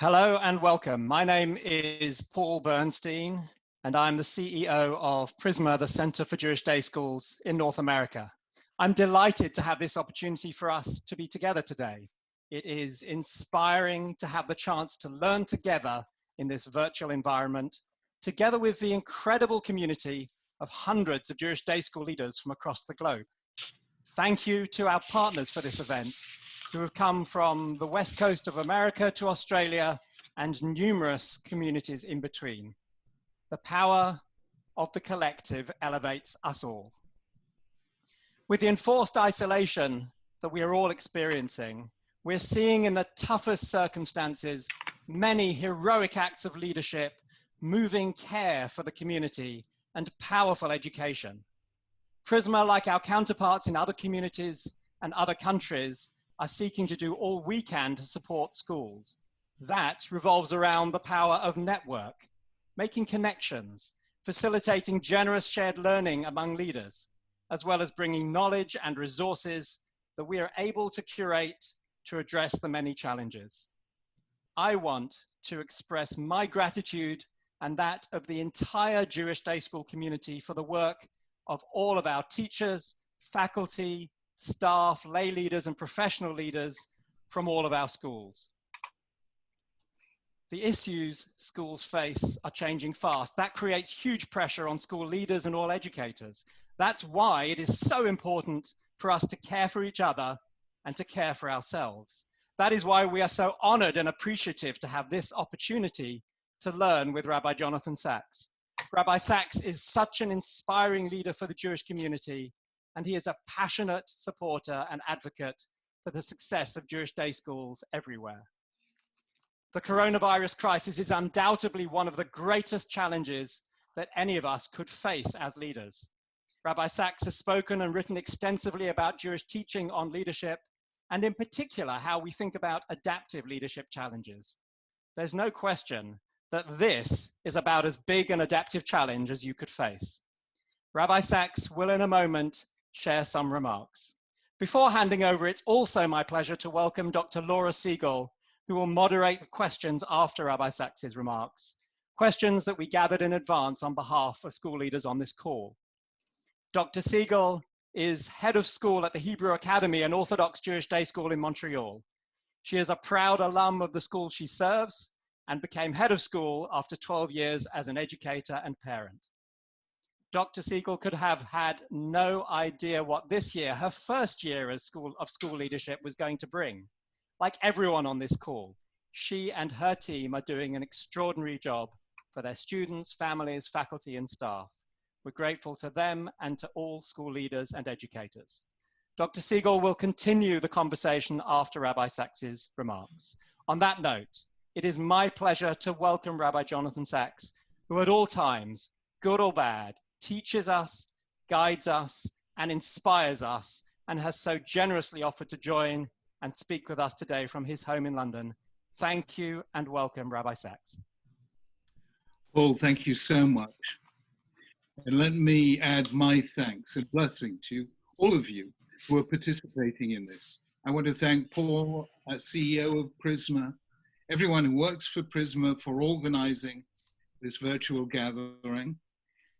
Hello and welcome. My name is Paul Bernstein, and I'm the CEO of Prizmah, the Center for Jewish Day Schools in North America. I'm delighted to have this opportunity for us to be together today. It is inspiring to have the chance to learn together in this virtual environment, together with the incredible community of hundreds of Jewish Day School leaders from across the globe. Thank you to our partners for this event, who have come from the west coast of America to Australia and numerous communities in between. The power of the collective elevates us all. With the enforced isolation that we are all experiencing, we're seeing in the toughest circumstances many heroic acts of leadership, moving care for the community, and powerful education. Prizmah, like our counterparts in other communities and other countries, are seeking to do all we can to support schools. That revolves around the power of network, making connections, facilitating generous shared learning among leaders, as well as bringing knowledge and resources that we are able to curate to address the many challenges. I want to express my gratitude and that of the entire Jewish Day School community for the work of all of our teachers, faculty, staff, lay leaders, and professional leaders from all of our schools. The issues schools face are changing fast. That creates huge pressure on school leaders and all educators. That's why it is so important for us to care for each other and to care for ourselves. That is why we are so honored and appreciative to have this opportunity to learn with Rabbi Jonathan Sachs. Rabbi Sachs is such an inspiring leader for the Jewish community, and he is a passionate supporter and advocate for the success of Jewish day schools everywhere. The coronavirus crisis is undoubtedly one of the greatest challenges that any of us could face as leaders. Rabbi Sachs has spoken and written extensively about Jewish teaching on leadership, and in particular, how we think about adaptive leadership challenges. There's no question that this is about as big an adaptive challenge as you could face. Rabbi Sachs will in a moment share some remarks. Before handing over, it's also my pleasure to welcome Dr. Laura Siegel, who will moderate the questions after Rabbi Sachs's remarks, questions that we gathered in advance on behalf of school leaders on this call. Dr. Siegel is head of school at the Hebrew Academy, an Orthodox Jewish day school in Montreal. She is a proud alum of the school she serves and became head of school after 12 years as an educator and parent. Dr. Siegel could have had no idea what this year, her first year as school leadership, was going to bring. Like everyone on this call, she and her team are doing an extraordinary job for their students, families, faculty, and staff. We're grateful to them and to all school leaders and educators. Dr. Siegel will continue the conversation after Rabbi Sachs's remarks. On that note, it is my pleasure to welcome Rabbi Jonathan Sachs, who at all times, good or bad, teaches us, guides us, and inspires us, and has so generously offered to join and speak with us today from his home in London. Thank you and welcome, Rabbi Sachs. Paul, thank you so much. And let me add my thanks and blessing to all of you who are participating in this. I want to thank Paul, CEO of Prizmah, everyone who works for Prizmah for organizing this virtual gathering,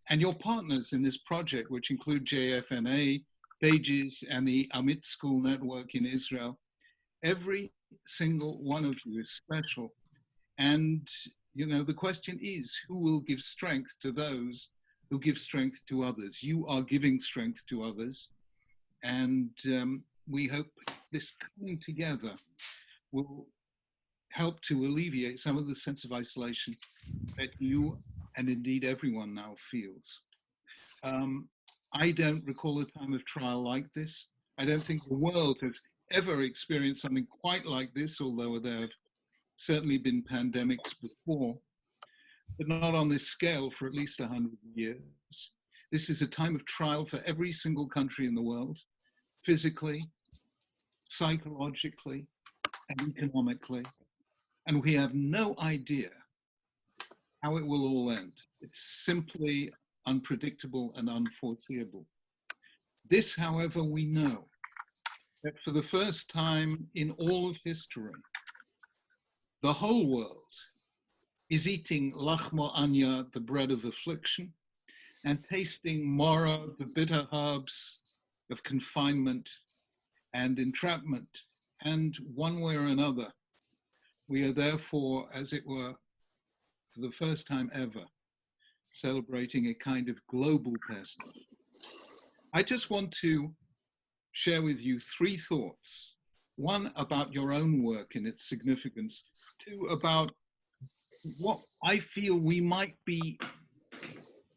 and your partners in this project, which include JFNA, PaJeS, and the AMIT School Network in Israel. Every single one of you is special. And, you know, the question is, who will give strength to those who give strength to others? You are giving strength to others. And we hope this coming together will help to alleviate some of the sense of isolation that you and indeed everyone now feels. I don't recall a time of trial like this. I don't think the world has ever experienced something quite like this, although there have certainly been pandemics before, but not on this scale for at least 100 years. This is a time of trial for every single country in the world, physically, psychologically, and economically. And we have no idea how it will all end. It's simply unpredictable and unforeseeable. This, however, we know that for the first time in all of history, the whole world is eating lachmo anya, the bread of affliction, and tasting mora, the bitter herbs of confinement and entrapment. And one way or another, we are therefore, as it were, for the first time ever, celebrating a kind of global Pesach. I just want to share with you three thoughts. One, about your own work and its significance. Two, about what I feel we might be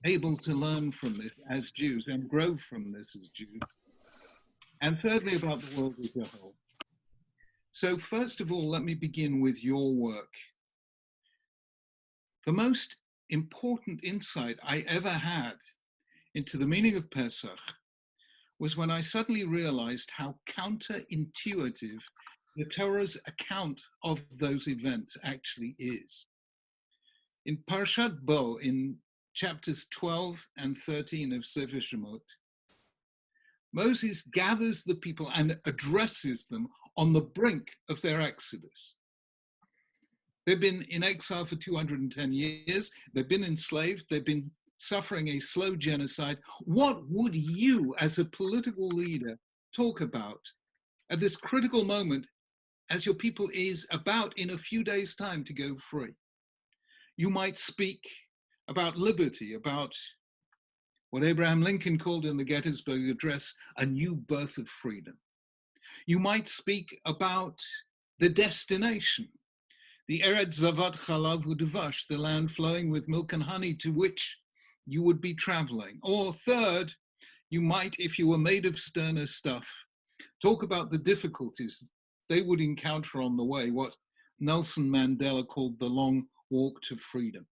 able to learn from this as Jews and grow from this as Jews. And thirdly, about the world as a whole. So first of all, let me begin with your work. The most important insight I ever had into the meaning of Pesach was when I suddenly realized how counterintuitive the Torah's account of those events actually is. In Parshat Bo, in chapters 12 and 13 of Sefer Shemot, Moses gathers the people and addresses them on the brink of their exodus. They've been in exile for 210 years. They've been enslaved. They've been suffering a slow genocide. What would you, as a political leader, talk about at this critical moment as your people is about in a few days' time to go free? You might speak about liberty, about what Abraham Lincoln called in the Gettysburg Address, a new birth of freedom. You might speak about the destination, the Eretz Zavat Chalav Udvash, the land flowing with milk and honey to which you would be traveling. Or third, you might, if you were made of sterner stuff, talk about the difficulties they would encounter on the way, what Nelson Mandela called the long walk to freedom.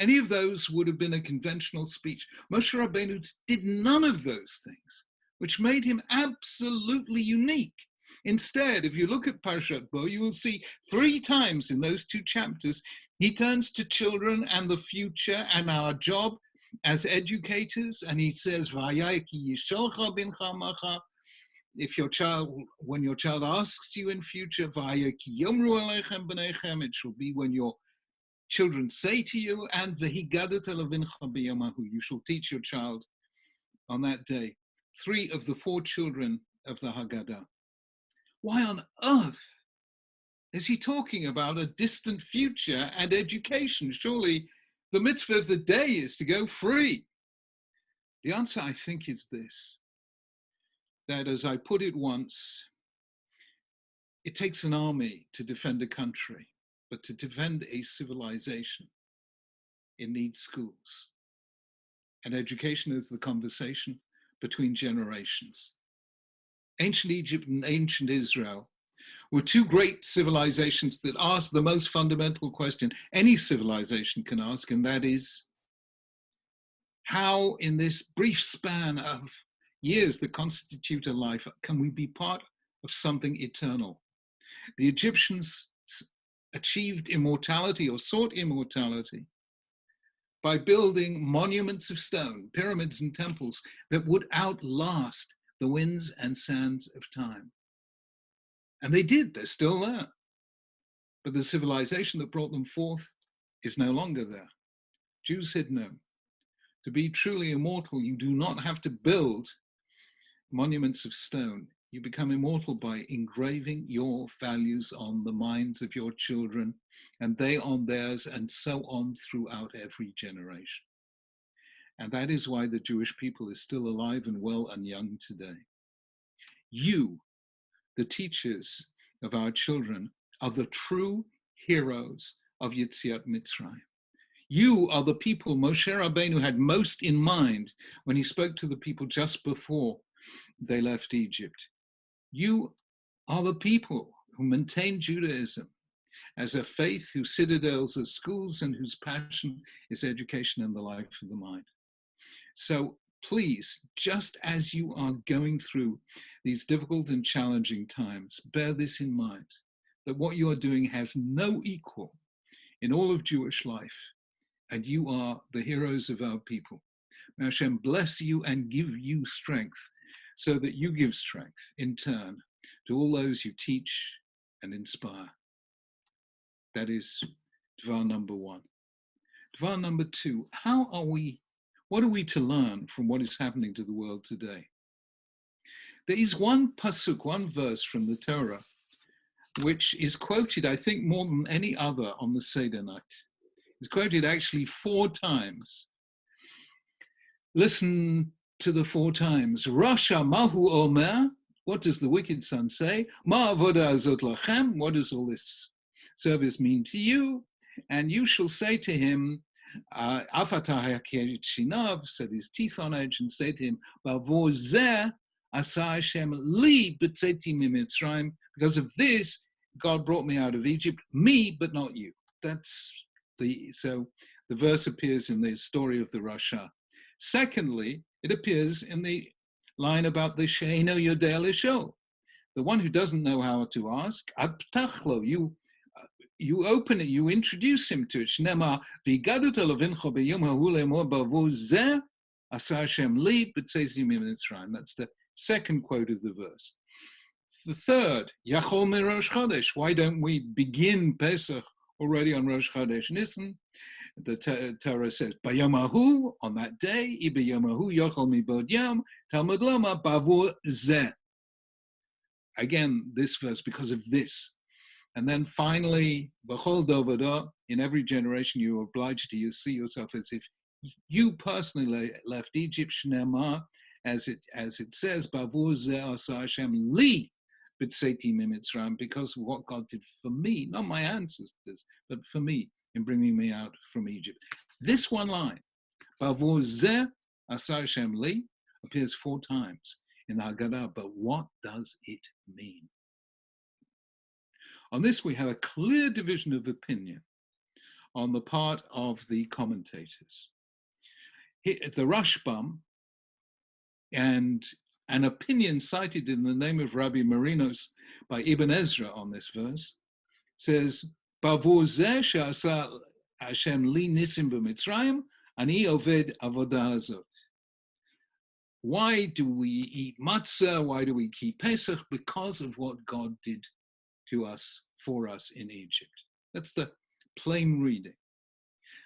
Any of those would have been a conventional speech. Moshe Rabbeinu did none of those things, which made him absolutely unique. Instead, if you look at Parshat Bo, you will see 3 times in those 2 chapters, he turns to children and the future and our job as educators, and he says, if your child, when your child asks you in future, it shall be when your children say to you, and you shall teach your child on that day. 3 of the 4 children of the Haggadah. Why on earth is he talking about a distant future and education? Surely the mitzvah of the day is to go free. The answer, I think, is this, that as I put it once, it takes an army to defend a country, but to defend a civilization, it needs schools. And education is the conversation between generations. Ancient Egypt and ancient Israel were 2 great civilizations that asked the most fundamental question any civilization can ask, and that is, how in this brief span of years that constitute a life can we be part of something eternal? The Egyptians achieved immortality or sought immortality by building monuments of stone, pyramids and temples that would outlast the winds and sands of time. And they did, they're still there. But the civilization that brought them forth is no longer there. Jews said no. To be truly immortal, you do not have to build monuments of stone. You become immortal by engraving your values on the minds of your children, and they on theirs, and so on throughout every generation. And that is why the Jewish people is still alive and well and young today. You, the teachers of our children, are the true heroes of Yetziat Mitzrayim. You are the people Moshe Rabbeinu had most in mind when he spoke to the people just before they left Egypt. You are the people who maintain Judaism as a faith whose citadels are schools and whose passion is education and the life of the mind. So please, just as you are going through these difficult and challenging times, bear this in mind, that what you are doing has no equal in all of Jewish life, and you are the heroes of our people. May Hashem bless you and give you strength, so that you give strength in turn to all those you teach and inspire. That is Dvar number one. Dvar number two, what are we to learn from what is happening to the world today? There is one pasuk, one verse from the Torah, which is quoted, I think, more than any other on the Seder night. It's quoted actually 4 times. Listen to the 4 times. Rasha mahu omer, what does the wicked son say? Ma avoda azot lachem, what does all this service mean to you? And you shall say to him, Afatah shinav, set his teeth on edge, and say to him, Bavo zeh asa Hashem li b'tzeti mimitzrayim, because of this, God brought me out of Egypt, me, but not you. So the verse appears in the story of the Rasha. Secondly, it appears in the line about the She'eino Yodea Lishol, the one who doesn't know how to ask. Abtachlo, you open it, you introduce him to it. Shnema v'gadut alavincho b'yom ha'hu le'mor b'avo zeh asa Hashem li b'tzeti mimitzrayim. That's the second quote of the verse. The third, Yachol mi Rosh Chodesh. Why don't we begin Pesach already on Rosh Chodesh Nisan? The Torah says, Bayamahu, on that day, Ibayamahu, Yachol mi bod yam, Talmud loma, Bavo zeh. Again, this verse, because of this. And then finally, B'chol dovada, in every generation you are obliged to see yourself as if you personally left Egypt, Shnema, as it says, Bavo zeh asa Hashem li, b'tzeti mimitzrayim, because of what God did for me, not my ancestors, but for me, in bringing me out from Egypt. This one line, Bavo zeh asa Hashem li, appears 4 times in the Haggadah, but what does it mean? On this, we have a clear division of opinion on the part of the commentators. The Rashbam, and an opinion cited in the name of Rabbi Marinos by Ibn Ezra on this verse, says, Bavo zeh she'asa Hashem li nisim b'Mitzrayim, ani oved avodah hazot. Why do we eat matzah? Why do we keep Pesach? Because of what God did to us, for us in Egypt. That's the plain reading.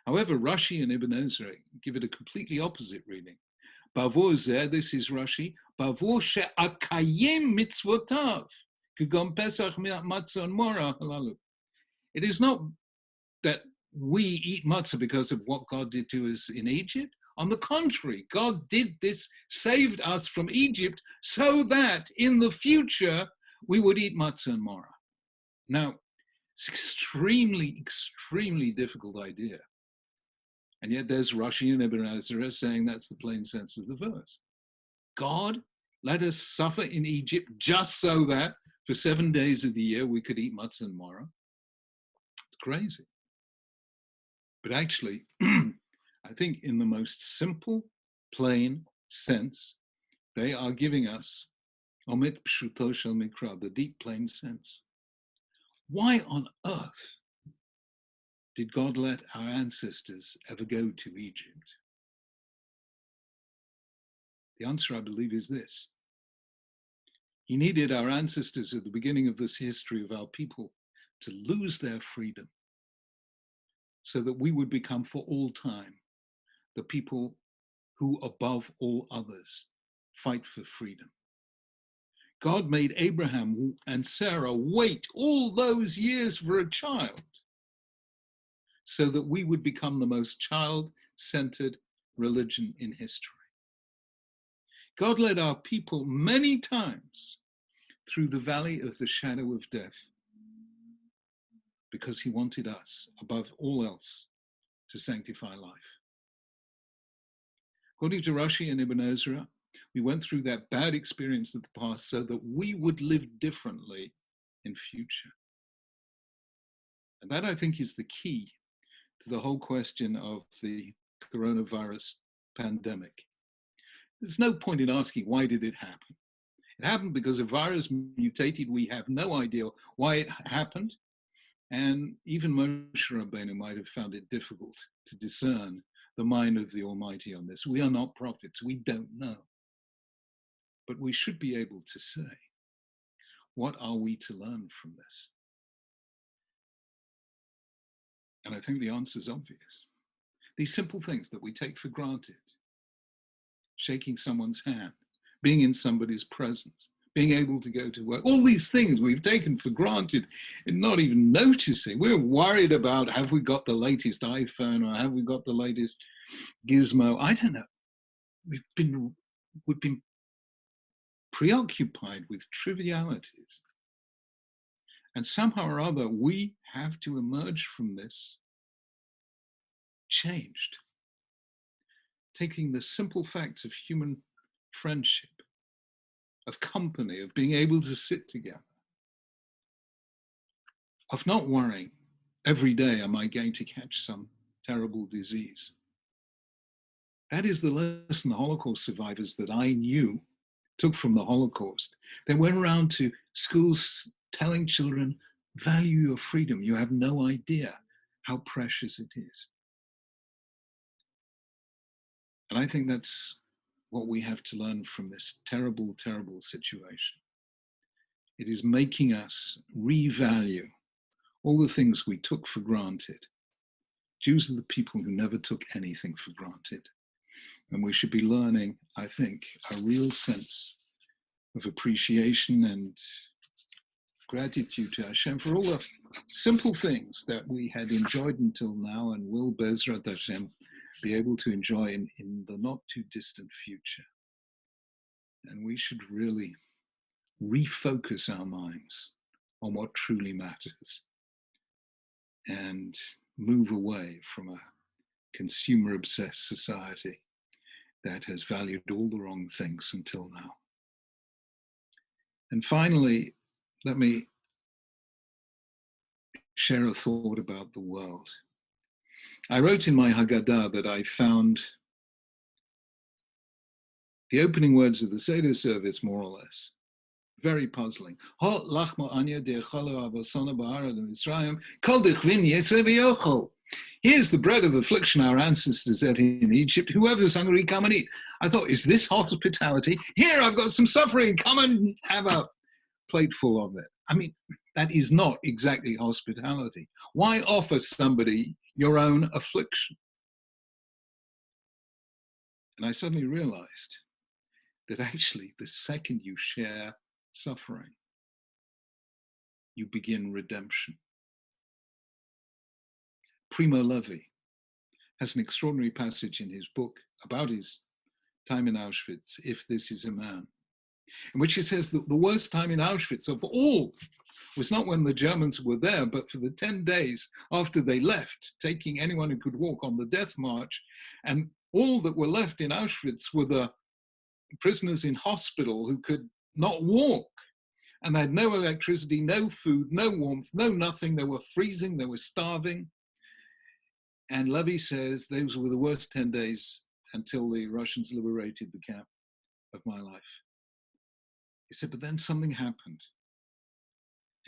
However, Rashi and Ibn Ezra give it a completely opposite reading. Bavo zeh, this is Rashi, Bavo she'akayem mitzvotav, k'gam Pesach matzah and mora halalu. It is not that we eat matzah because of what God did to us in Egypt. On the contrary, God did this, saved us from Egypt, so that in the future we would eat matzah and mora. Now, it's extremely, extremely difficult idea. And yet there's Rashi and Ibn Ezra saying that's the plain sense of the verse. God let us suffer in Egypt just so that for 7 days of the year we could eat matzah and mora. It's crazy. But actually, I think in the most simple, plain sense, they are giving us AMIT pshuto shel mikra, the deep, plain sense. Why on earth did God let our ancestors ever go to Egypt? The answer, I believe, is this. He needed our ancestors at the beginning of this history of our people to lose their freedom so that we would become for all time the people who, above all others, fight for freedom. God made Abraham and Sarah wait all those years for a child so that we would become the most child-centered religion in history. God led our people many times through the valley of the shadow of death because he wanted us, above all else, to sanctify life. According to Rashi and Ibn Ezra, we went through that bad experience of the past so that we would live differently in future. And that, I think, is the key to the whole question of the coronavirus pandemic. There's no point in asking, why did it happen? It happened because a virus mutated. We have no idea why it happened. And even Moshe Rabbeinu might have found it difficult to discern the mind of the Almighty on this. We are not prophets. We don't know. But we should be able to say, what are we to learn from this? And I think the answer is obvious. These simple things that we take for granted, shaking someone's hand, being in somebody's presence, being able to go to work, all these things we've taken for granted and not even noticing. We're worried about, have we got the latest iPhone or have we got the latest gizmo? I don't know. We've been preoccupied with trivialities. And somehow or other, we have to emerge from this changed, taking the simple facts of human friendship, of company, of being able to sit together, of not worrying every day, am I going to catch some terrible disease? That is the lesson the Holocaust survivors that I knew took from the Holocaust. They went around to schools telling children, value your freedom. You have no idea how precious it is. And I think that's what we have to learn from this terrible, terrible situation. It is making us revalue all the things we took for granted. Jews are the people who never took anything for granted. And we should be learning, I think, a real sense of appreciation and gratitude to Hashem for all the simple things that we had enjoyed until now and will, Bezrat Hashem, be able to enjoy in the not too distant future. And we should really refocus our minds on what truly matters and move away from a consumer-obsessed society that has valued all the wrong things until now. And finally, let me share a thought about the world. I wrote in my Haggadah that I found the opening words of the Seder service, more or less, very puzzling. Here's the bread of affliction our ancestors ate in Egypt. Whoever's hungry, come and eat. I thought, is this hospitality? Here, I've got some suffering. Come and have a plateful of it. I mean, that is not exactly hospitality. Why offer somebody your own affliction? And I suddenly realized that actually the second you share suffering, you begin redemption. Primo Levi has an extraordinary passage in his book about his time in Auschwitz, If This Is a Man, in which he says that the worst time in Auschwitz of all was not when the Germans were there, but for the 10 days after they left, taking anyone who could walk on the death march. And all that were left in Auschwitz were the prisoners in hospital who could not walk. And they had no electricity, no food, no warmth, no nothing. They were freezing, they were starving. And Levi says those were the worst 10 days until the Russians liberated the camp of my life. He said, but then something happened.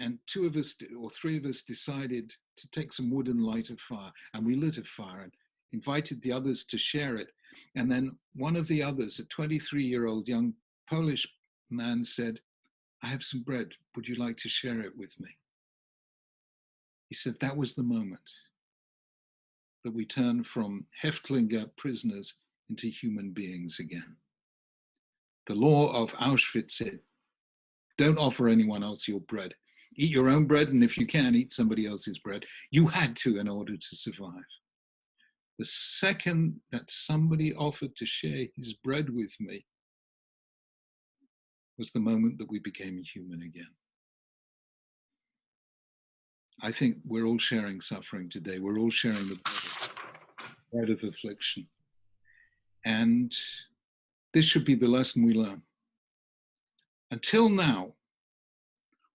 And 2 of us or 3 of us decided to take some wood and light a fire. And we lit a fire and invited the others to share it. And then one of the others, a 23-year-old young Polish man, said, I have some bread. Would you like to share it with me? He said that was the moment that we turned from Häftlinge prisoners into human beings again. The law of Auschwitz said, don't offer anyone else your bread. Eat your own bread, and if you can, eat somebody else's bread. You had to in order to survive. The second that somebody offered to share his bread with me was the moment that we became human again. I think we're all sharing suffering today. We're all sharing the bread of affliction. And this should be the lesson we learn. Until now,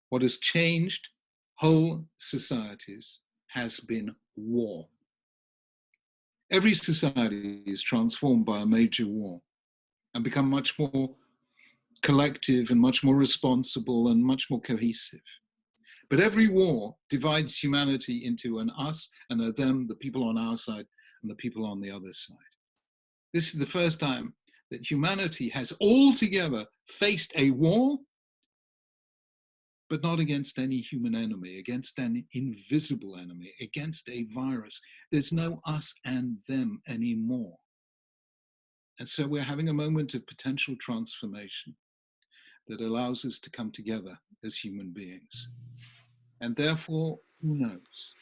what has changed whole societies has been war. Every society is transformed by a major war and become much more collective and much more responsible and much more cohesive. But every war divides humanity into an us and a them, the people on our side and the people on the other side. This is the first time that humanity has altogether faced a war, but not against any human enemy, against an invisible enemy, against a virus. There's no us and them anymore. And so we're having a moment of potential transformation that allows us to come together as human beings. And therefore, who knows?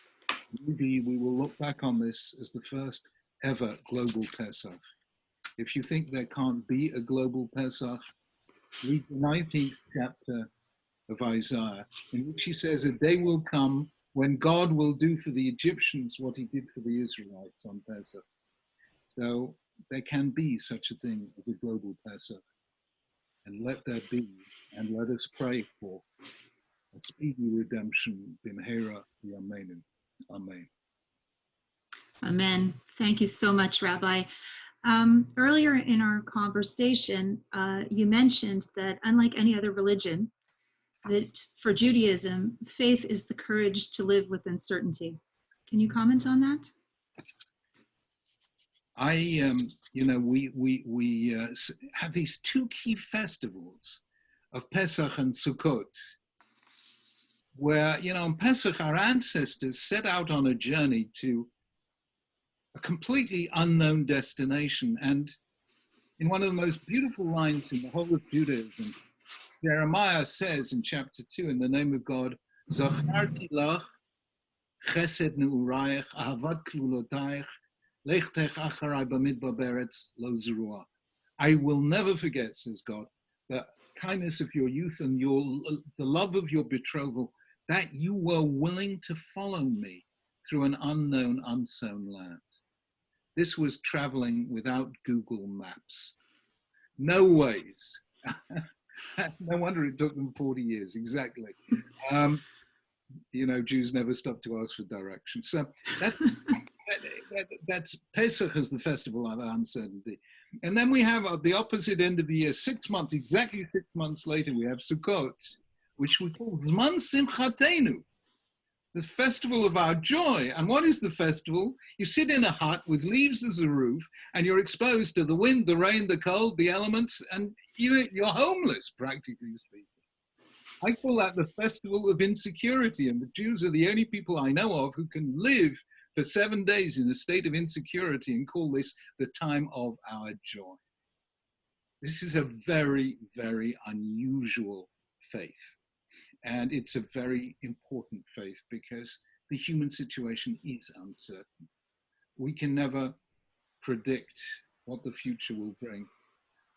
Maybe we will look back on this as the first ever global Pesach. If you think there can't be a global Pesach, read the 19th chapter of Isaiah, in which he says a day will come when God will do for the Egyptians what he did for the Israelites on Pesach. So there can be such a thing as a global Pesach. And let there be, and let us pray for a speedy redemption. B'mehera Yameinu. Amen. Amen. Thank you so much, Rabbi. Earlier in our conversation, you mentioned that unlike any other religion, that for Judaism, faith is the courage to live with uncertainty. Can you comment on that? We have these two key festivals of Pesach and Sukkot, where, on Pesach, our ancestors set out on a journey to a completely unknown destination. And in one of the most beautiful lines in the whole of Judaism, Jeremiah says in chapter 2, in the name of God, Zacharti lach, chesed ne'urayich, ahavat klulotayich, lechtech acharai b'midbar beretz lo zerua. I will never forget, says God, the kindness of your youth and the love of your betrothal, that you were willing to follow me through an unknown, unsown land. This was traveling without Google Maps. No ways. No wonder it took them 40 years, exactly. Jews never stop to ask for directions. So that's Pesach as the festival of uncertainty. And then we have at the opposite end of the year, 6 months, exactly 6 months later, we have Sukkot, which we call Zman Simchatenu, the festival of our joy. And what is the festival? You sit in a hut with leaves as a roof, and you're exposed to the wind, the rain, the cold, the elements, and you're homeless, practically speaking. I call that the festival of insecurity, and the Jews are the only people I know of who can live for 7 days in a state of insecurity and call this the time of our joy. This is a very, very unusual faith. And it's a very important faith because the human situation is uncertain. We can never predict what the future will bring.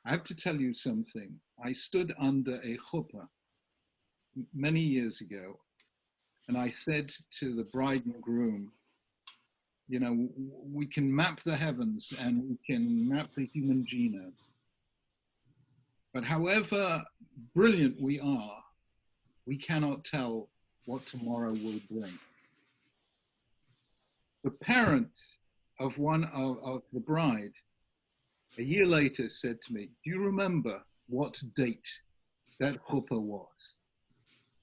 I have to tell you something. I stood under a chuppah many years ago, and I said to the bride and groom, we can map the heavens and we can map the human genome. But however brilliant we are, we cannot tell what tomorrow will bring. The parent of one of the bride, a year later, said to me, do you remember what date that chuppah was?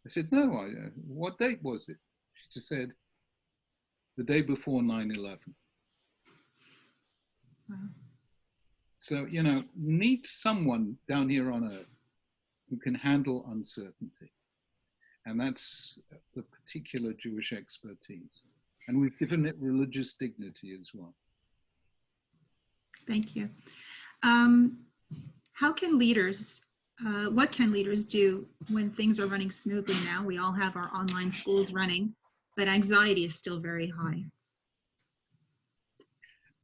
I said, no, what date was it? She said, the day before 9/11. Wow. So, you need someone down here on earth who can handle uncertainty. And that's the particular Jewish expertise. And we've given it religious dignity as well. Thank you. What can leaders do when things are running smoothly now? We all have our online schools running, but anxiety is still very high.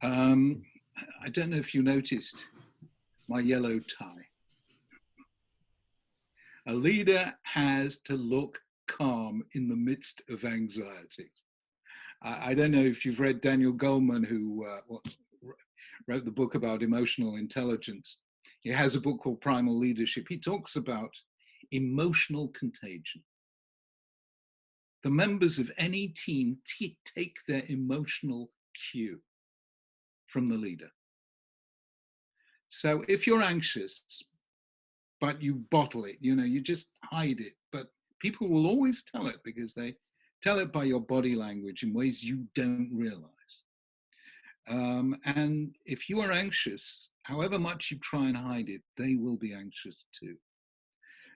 I don't know if you noticed my yellow tie. A leader has to look calm in the midst of anxiety. I don't know if you've read Daniel Goleman, who wrote the book about emotional intelligence. He has a book called Primal Leadership. He talks about emotional contagion. The members of any team take their emotional cue from the leader. So if you're anxious, but you bottle it, you just hide it, but people will always tell it because they tell it by your body language in ways you don't realize. And if you are anxious, however much you try and hide it, they will be anxious too.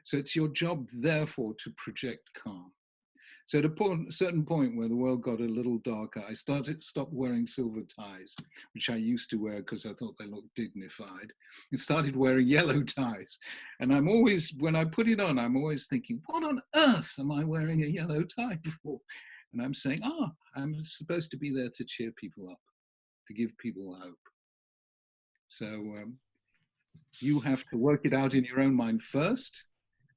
So it's your job, therefore, to project calm. So at a certain point where the world got a little darker, I stopped wearing silver ties, which I used to wear because I thought they looked dignified, and started wearing yellow ties. And I'm always, when I put it on, I'm always thinking, what on earth am I wearing a yellow tie for? And I'm saying, I'm supposed to be there to cheer people up, to give people hope. So you have to work it out in your own mind first.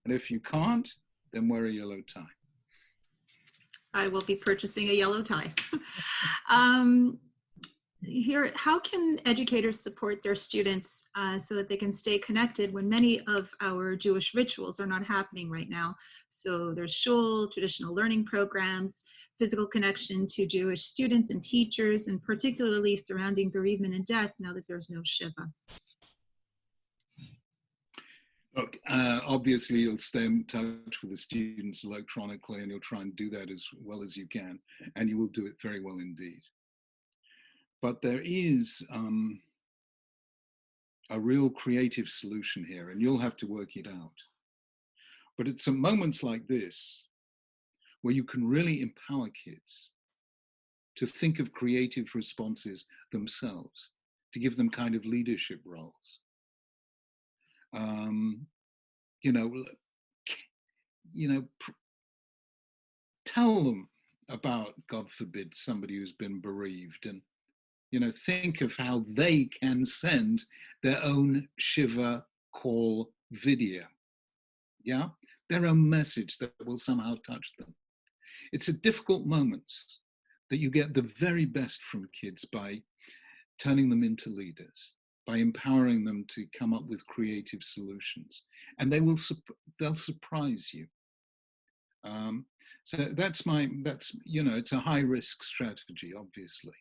And if you can't, then wear a yellow tie. I will be purchasing a yellow tie. Here, how can educators support their students so that they can stay connected when many of our Jewish rituals are not happening right now? So there's shul, traditional learning programs, physical connection to Jewish students and teachers, and particularly surrounding bereavement and death now that there's no Shiva. Look, obviously you'll stay in touch with the students electronically, and you'll try and do that as well as you can, and you will do it very well indeed. But there is a real creative solution here, and you'll have to work it out. But it's at moments like this where you can really empower kids to think of creative responses themselves, to give them kind of leadership roles. Tell them about, God forbid, somebody who's been bereaved, and think of how they can send their own Shiva call video, their own message that will somehow touch them. It's at difficult moments that you get the very best from kids by turning them into leaders, by empowering them to come up with creative solutions, and they'll surprise you. So it's a high risk strategy, obviously.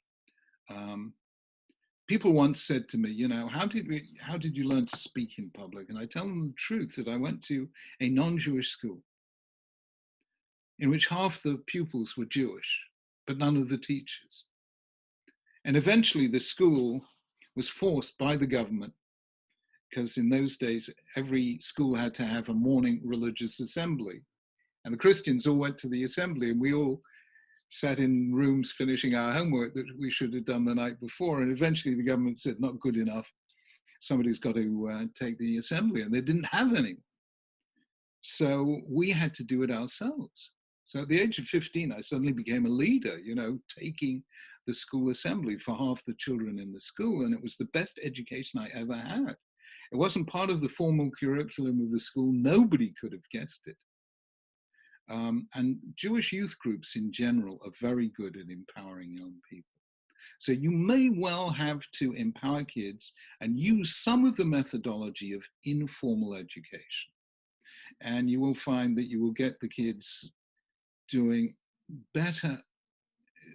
People once said to me, how did you learn to speak in public? And I tell them the truth, that I went to a non-Jewish school in which half the pupils were Jewish, but none of the teachers. And eventually the school was forced by the government, because in those days, every school had to have a morning religious assembly. And the Christians all went to the assembly, and we all sat in rooms finishing our homework that we should have done the night before. And eventually the government said, not good enough. Somebody's got to take the assembly, and they didn't have any. So we had to do it ourselves. So at the age of 15, I suddenly became a leader, taking the school assembly for half the children in the school. And it was the best education I ever had. It wasn't part of the formal curriculum of the school. Nobody could have guessed it. And Jewish youth groups in general are very good at empowering young people. So you may well have to empower kids and use some of the methodology of informal education. And you will find that you will get the kids doing better,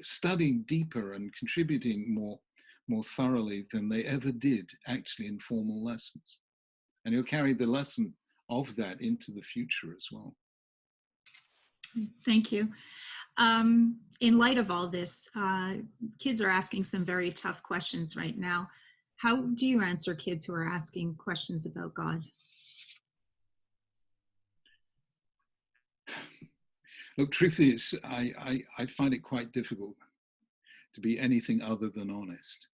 studying deeper and contributing more thoroughly than they ever did actually in formal lessons. And you'll carry the lesson of that into the future as well. Thank you. In light of all this, kids are asking some very tough questions right now. How do you answer kids who are asking questions about God? Look, truth is, I find it quite difficult to be anything other than honest.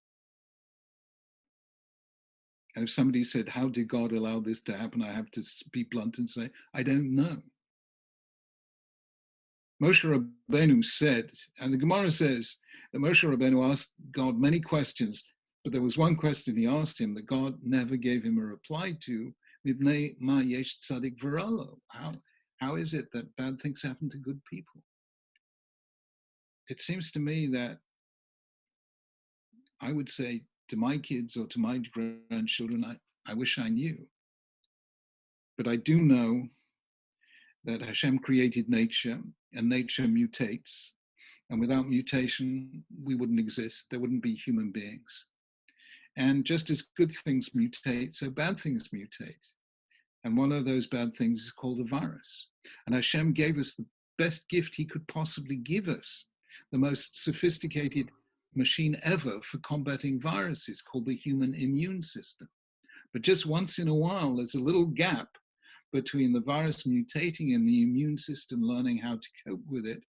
And if somebody said, how did God allow this to happen? I have to be blunt and say, I don't know. Moshe Rabbeinu said, and the Gemara says that Moshe Rabbeinu asked God many questions, but there was one question he asked him that God never gave him a reply to. Mibnei ma yesh tzadik v'ralo. How is it that bad things happen to good people? It seems to me that I would say to my kids or to my grandchildren, I wish I knew. But I do know that Hashem created nature, and nature mutates. And without mutation, we wouldn't exist. There wouldn't be human beings. And just as good things mutate, so bad things mutate. And one of those bad things is called a virus. And Hashem gave us the best gift he could possibly give us, the most sophisticated machine ever for combating viruses, called the human immune system. But just once in a while, there's a little gap between the virus mutating and the immune system learning how to cope with it,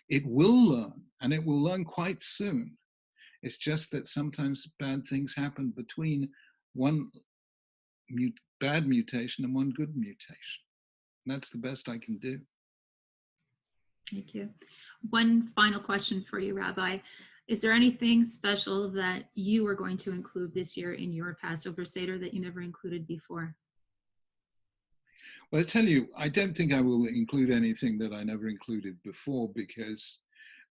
it will learn, and it will learn quite soon. It's just that sometimes bad things happen between one bad mutation and one good mutation. And that's the best I can do. Thank you. One final question for you, Rabbi. Is there anything special that you are going to include this year in your Passover Seder that you never included before? Well, I tell you, I don't think I will include anything that I never included before because,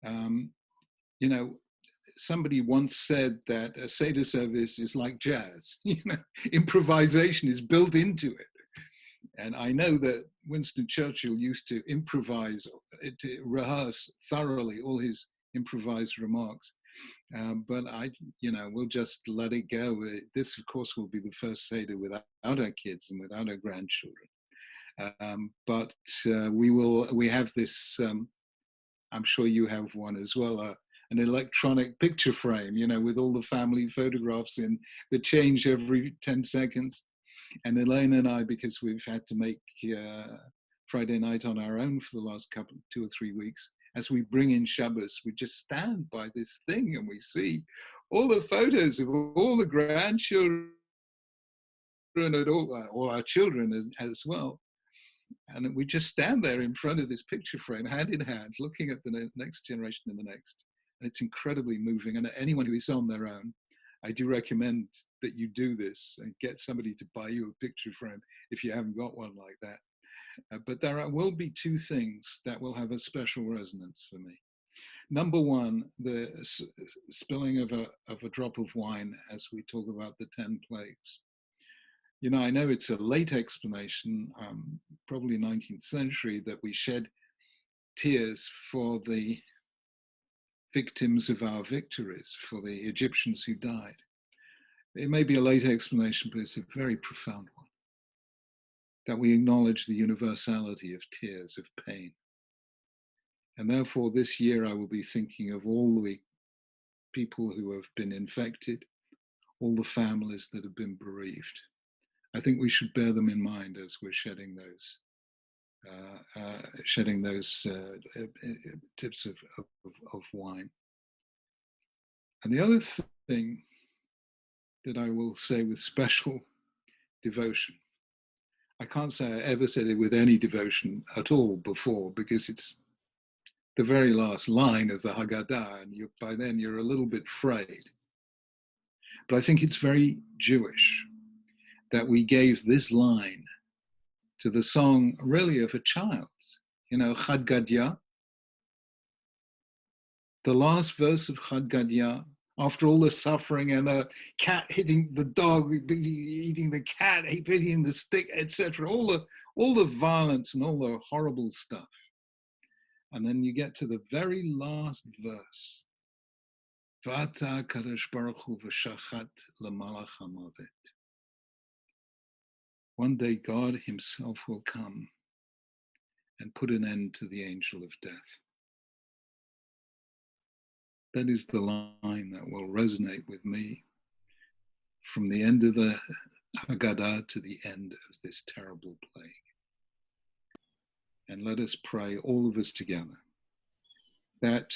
you know, somebody once said that a Seder service is like jazz. You know, improvisation is built into it. And I know that Winston Churchill used to improvise, to rehearse thoroughly all his improvised remarks. But we'll just let it go. This, of course, will be the first Seder without our kids and without our grandchildren. But we have this, I'm sure you have one as well, an electronic picture frame, you know, with all the family photographs in that change every 10 seconds. And Elaine and I, because we've had to make Friday night on our own for the last 2 or 3 weeks, as we bring in Shabbos, we just stand by this thing and we see all the photos of all the grandchildren and all our children as well. And we just stand there in front of this picture frame, hand in hand, looking at the next generation and the next. And it's incredibly moving. And anyone who is on their own, I do recommend that you do this and get somebody to buy you a picture frame if you haven't got one like that. But there will be 2 things that will have a special resonance for me. Number one, the spilling of a drop of wine as we talk about the 10 plagues. You know, I know it's a late explanation, probably 19th century, that we shed tears for the victims of our victories, for the Egyptians who died. It may be a late explanation, but it's a very profound one. That we acknowledge the universality of tears, of pain. And therefore, this year I will be thinking of all the people who have been infected, all the families that have been bereaved. I think we should bear them in mind as we're shedding those tips of wine. And the other thing that I will say with special devotion, I can't say I ever said it with any devotion at all before, because it's the very last line of the Haggadah, and by then you're a little bit frayed. But I think it's very Jewish that we gave this line to the song really of a child, you know, Chad Gadya. The last verse of Chad Gadya, after all the suffering and the cat hitting the dog, eating the cat, hitting the stick, etc., all the violence and all the horrible stuff. And then you get to the very last verse. V'ata kadosh baruch hu v'shachat l'malach hamavet. One day God himself will come and put an end to the angel of death. That is the line that will resonate with me from the end of the Haggadah to the end of this terrible plague. And let us pray, all of us together, that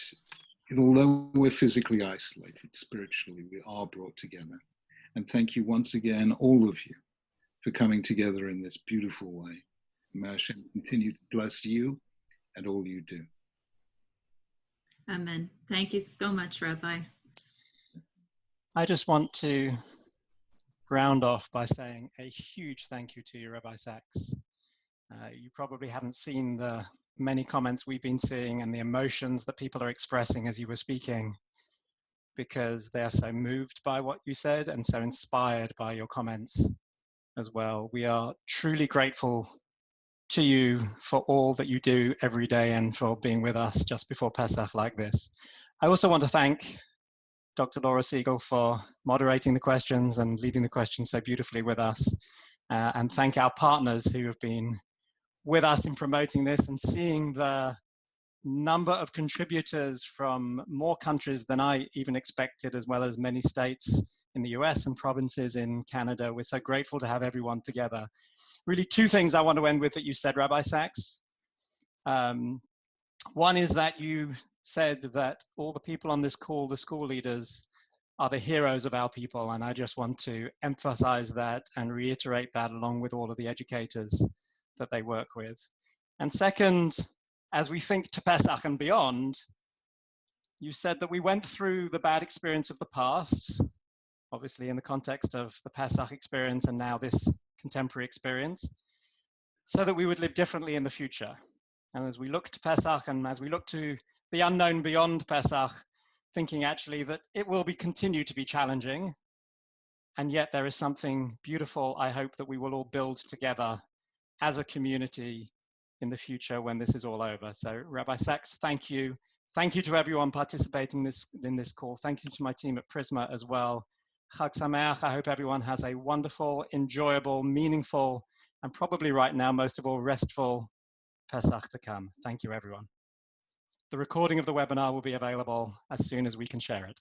although we're physically isolated, spiritually, we are brought together. And thank you once again, all of you, for coming together in this beautiful way. May Hashem continue to bless you and all you do. Amen. Thank you so much, Rabbi. I just want to round off by saying a huge thank you to you, Rabbi Sachs. You probably haven't seen the many comments we've been seeing and the emotions that people are expressing as you were speaking, because they are so moved by what you said and so inspired by your comments as well. We are truly grateful to you for all that you do every day and for being with us just before Pesach like this. I also want to thank Dr. Laura Siegel for moderating the questions and leading the questions so beautifully with us, and thank our partners who have been with us in promoting this and seeing the number of contributors from more countries than I even expected, as well as many states in the US and provinces in Canada. We're so grateful to have everyone together. Really, two things I want to end with that you said, Rabbi Sachs. One is that you said that all the people on this call, the school leaders, are the heroes of our people. And I just want to emphasize that and reiterate that along with all of the educators that they work with. And second, as we think to Pesach and beyond, you said that we went through the bad experience of the past, obviously in the context of the Pesach experience and now this contemporary experience, so that we would live differently in the future. And as we look to Pesach and as we look to the unknown beyond Pesach, thinking actually that it will continue to be challenging, and yet there is something beautiful, I hope, that we will all build together as a community in the future when this is all over. So Rabbi Sachs, thank you. Thank you to everyone participating in this call. Thank you to my team at Prizmah as well. Chag Sameach. I hope everyone has a wonderful, enjoyable, meaningful, and probably right now, most of all, restful Pesach to come. Thank you, everyone. The recording of the webinar will be available as soon as we can share it.